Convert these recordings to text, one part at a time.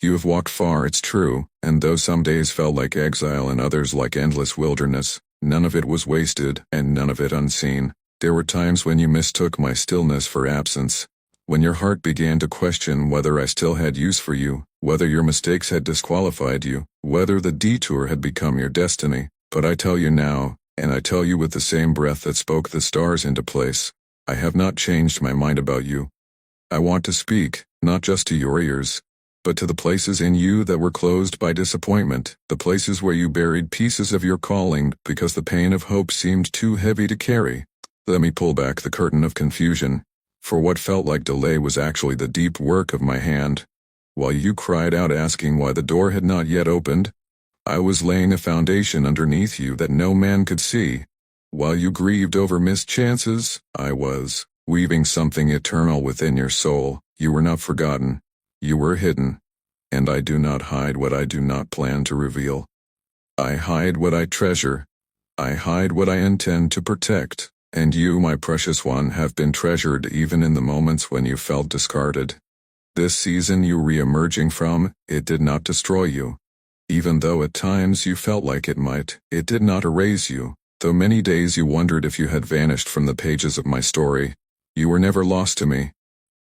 You have walked far, it's true, and though some days felt like exile and others like endless wilderness, none of it was wasted, and none of it unseen. There were times when you mistook my stillness for absence, when your heart began to question whether I still had use for you, whether your mistakes had disqualified you, whether the detour had become your destiny. But I tell you now, and I tell you with the same breath that spoke the stars into place, I have not changed my mind about you. I want to speak, not just to your ears, but to the places in you that were closed by disappointment, the places where you buried pieces of your calling because the pain of hope seemed too heavy to carry. Let me pull back the curtain of confusion, for what felt like delay was actually the deep work of my hand. While you cried out asking why the door had not yet opened, I was laying a foundation underneath you that no man could see. While you grieved over missed chances, I was weaving something eternal within your soul. You were not forgotten. You were hidden, and I do not hide what I do not plan to reveal. I hide what I treasure. I hide what I intend to protect, and you, my precious one, have been treasured even in the moments when you felt discarded. This season you re-emerging from, it did not destroy you. Even though at times you felt like it might, it did not erase you. Though many days you wondered if you had vanished from the pages of my story, you were never lost to me.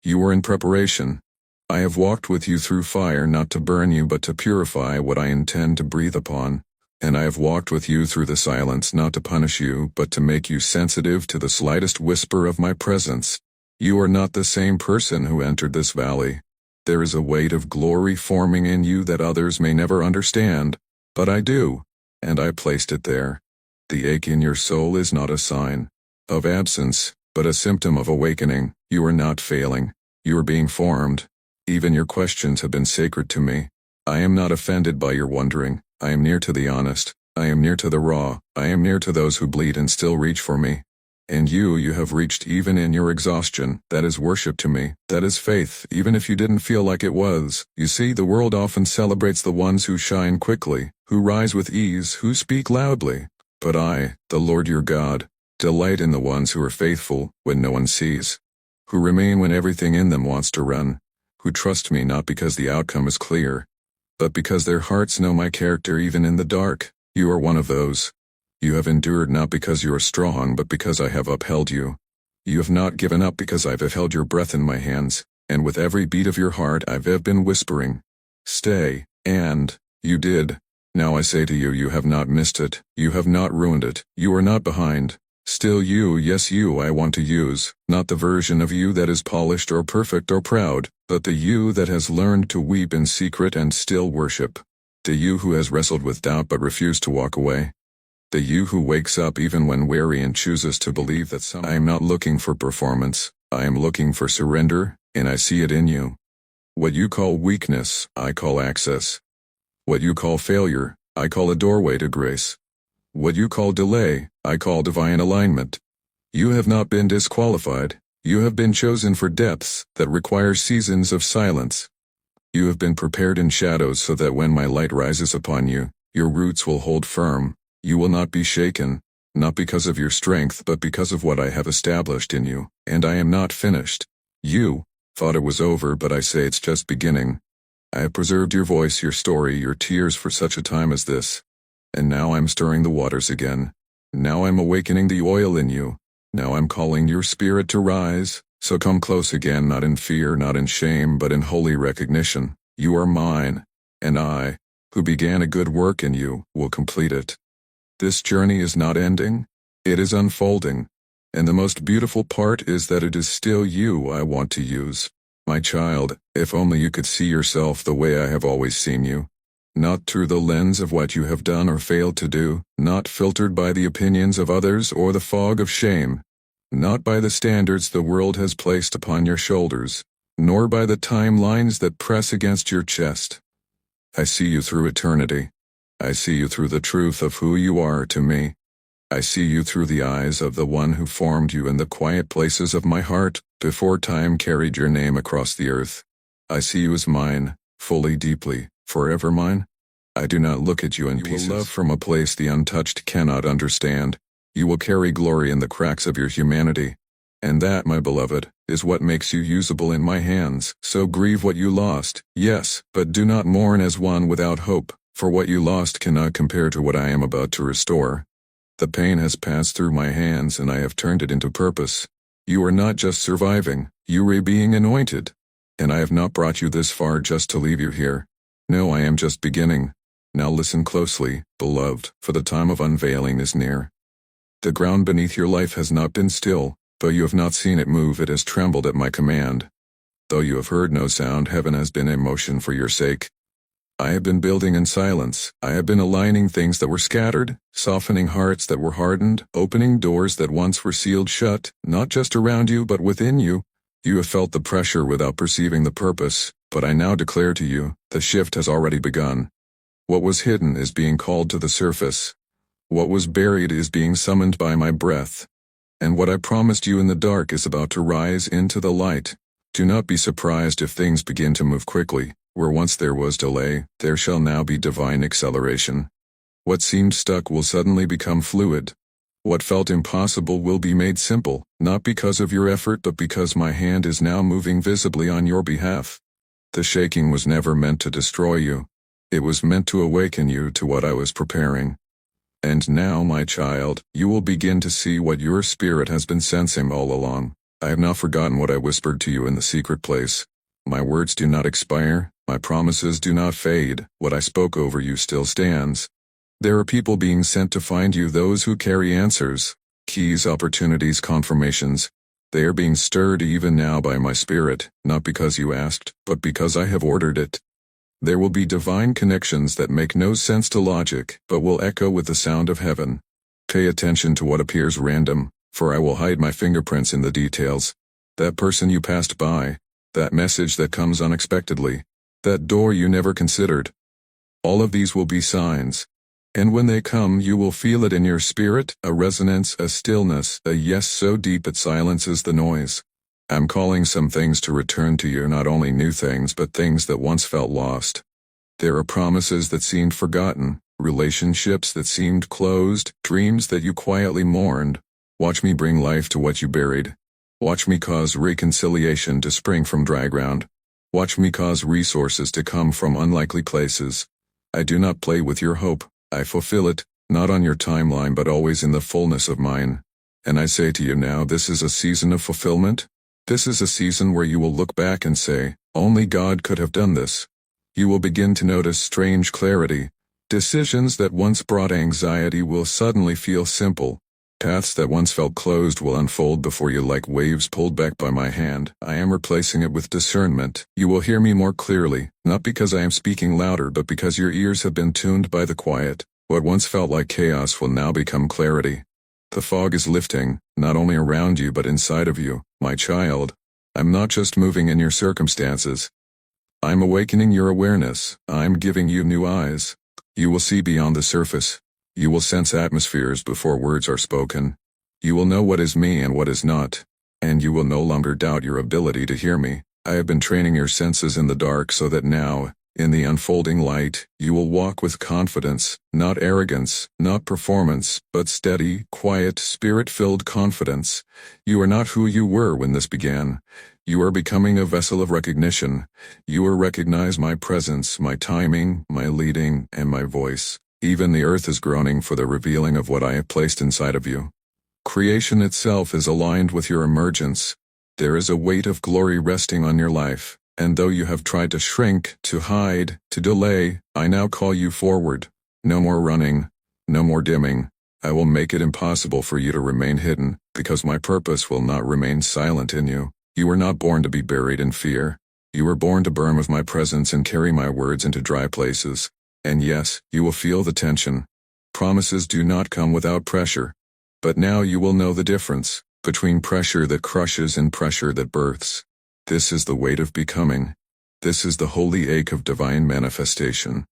You were in preparation. I have walked with you through fire not to burn you but to purify what I intend to breathe upon, and I have walked with you through the silence not to punish you but to make you sensitive to the slightest whisper of my presence. You are not the same person who entered this valley. There is a weight of glory forming in you that others may never understand, but I do, and I placed it there. The ache in your soul is not a sign of absence, but a symptom of awakening. You are not failing. You are being formed. Even your questions have been sacred to me. I am not offended by your wondering. I am near to the honest. I am near to the raw. I am near to those who bleed and still reach for me. And you have reached even in your exhaustion. That is worship to me. That is faith, even if you didn't feel like it was. You see, the world often celebrates the ones who shine quickly, who rise with ease, who speak loudly. But I, the Lord your God, delight in the ones who are faithful when no one sees, who remain when everything in them wants to run, who trust me not because the outcome is clear, but because their hearts know my character even in the dark. You are one of those. You have endured not because you are strong but because I have upheld you. You have not given up because I have held your breath in my hands, and with every beat of your heart I have been whispering, stay, and you did. Now I say to you, you have not missed it. You have not ruined it. You are not behind. Still you, yes you I want to use, not the version of you that is polished or perfect or proud, but the you that has learned to weep in secret and still worship. The you who has wrestled with doubt but refused to walk away. The you who wakes up even when weary and chooses to believe that I am not looking for performance. I am looking for surrender, and I see it in you. What you call weakness, I call access. What you call failure, I call a doorway to grace. What you call delay, I call divine alignment. You have not been disqualified. You have been chosen for depths that require seasons of silence. You have been prepared in shadows so that when my light rises upon you, your roots will hold firm. You will not be shaken, not because of your strength but because of what I have established in you, and I am not finished. You thought it was over, but I say it's just beginning. I have preserved your voice, your story, your tears for such a time as this. And now I'm stirring the waters again. Now I'm awakening the oil in you. Now I'm calling your spirit to rise. So come close again, not in fear, not in shame, but in holy recognition. You are mine, and I, who began a good work in you, will complete it. This journey is not ending. It is unfolding. And the most beautiful part is that it is still you I want to use. My child, if only you could see yourself the way I have always seen you. Not through the lens of what you have done or failed to do, not filtered by the opinions of others or the fog of shame, not by the standards the world has placed upon your shoulders, nor by the timelines that press against your chest. I see you through eternity. I see you through the truth of who you are to me. I see you through the eyes of the one who formed you in the quiet places of my heart before time carried your name across the earth. I see you as mine, fully, deeply, forever mine. I do not look at you in pieces. You will love from a place the untouched cannot understand. You will carry glory in the cracks of your humanity. And that, my beloved, is what makes you usable in my hands. So grieve what you lost, yes, but do not mourn as one without hope, for what you lost cannot compare to what I am about to restore. The pain has passed through my hands and I have turned it into purpose. You are not just surviving, you are being anointed. And I have not brought you this far just to leave you here. No, I am just beginning. Now listen closely, beloved, for the time of unveiling is near. The ground beneath your life has not been still. Though you have not seen it move, it has trembled at my command. Though you have heard no sound, heaven has been in motion for your sake. I have been building in silence. I have been aligning things that were scattered, softening hearts that were hardened, opening doors that once were sealed shut, not just around you but within you. You have felt the pressure without perceiving the purpose, but I now declare to you, the shift has already begun. What was hidden is being called to the surface. What was buried is being summoned by my breath. And what I promised you in the dark is about to rise into the light. Do not be surprised if things begin to move quickly. Where once there was delay, there shall now be divine acceleration. What seemed stuck will suddenly become fluid. What felt impossible will be made simple, not because of your effort but because my hand is now moving visibly on your behalf. The shaking was never meant to destroy you. It was meant to awaken you to what I was preparing. And now, my child, you will begin to see what your spirit has been sensing all along. I have not forgotten what I whispered to you in the secret place. My words do not expire, my promises do not fade, what I spoke over you still stands. There are people being sent to find you, those who carry answers, keys, opportunities, confirmations. They are being stirred even now by my spirit, not because you asked, but because I have ordered it. There will be divine connections that make no sense to logic, but will echo with the sound of heaven. Pay attention to what appears random, for I will hide my fingerprints in the details. That person you passed by, that message that comes unexpectedly, that door you never considered. All of these will be signs. And when they come, you will feel it in your spirit, a resonance, a stillness, a yes so deep it silences the noise. I'm calling some things to return to you, not only new things but things that once felt lost. There are promises that seemed forgotten, relationships that seemed closed, dreams that you quietly mourned. Watch me bring life to what you buried. Watch me cause reconciliation to spring from dry ground. Watch me cause resources to come from unlikely places. I do not play with your hope, I fulfill it, not on your timeline but always in the fullness of mine. And I say to you now, this is a season of fulfillment. This is a season where you will look back and say, only God could have done this. You will begin to notice strange clarity. Decisions that once brought anxiety will suddenly feel simple. Paths that once felt closed will unfold before you like waves pulled back by my hand. I am replacing it with discernment. You will hear me more clearly, not because I am speaking louder but because your ears have been tuned by the quiet. What once felt like chaos will now become clarity. The fog is lifting, not only around you but inside of you, my child. I'm not just moving in your circumstances. I'm awakening your awareness. I'm giving you new eyes. You will see beyond the surface. You will sense atmospheres before words are spoken. You will know what is me and what is not. And you will no longer doubt your ability to hear me. I have been training your senses in the dark so that now, in the unfolding light, you will walk with confidence, not arrogance, not performance, but steady, quiet, spirit-filled confidence. You are not who you were when this began. You are becoming a vessel of recognition. You will recognize my presence, my timing, my leading, and my voice. Even the earth is groaning for the revealing of what I have placed inside of you. Creation itself is aligned with your emergence. There is a weight of glory resting on your life. And though you have tried to shrink, to hide, to delay, I now call you forward. No more running, no more dimming. I will make it impossible for you to remain hidden, because my purpose will not remain silent in you. You were not born to be buried in fear. You were born to burn with my presence and carry my words into dry places. And yes, you will feel the tension. Promises do not come without pressure. But now you will know the difference between pressure that crushes and pressure that births. This is the weight of becoming. This is the holy ache of divine manifestation.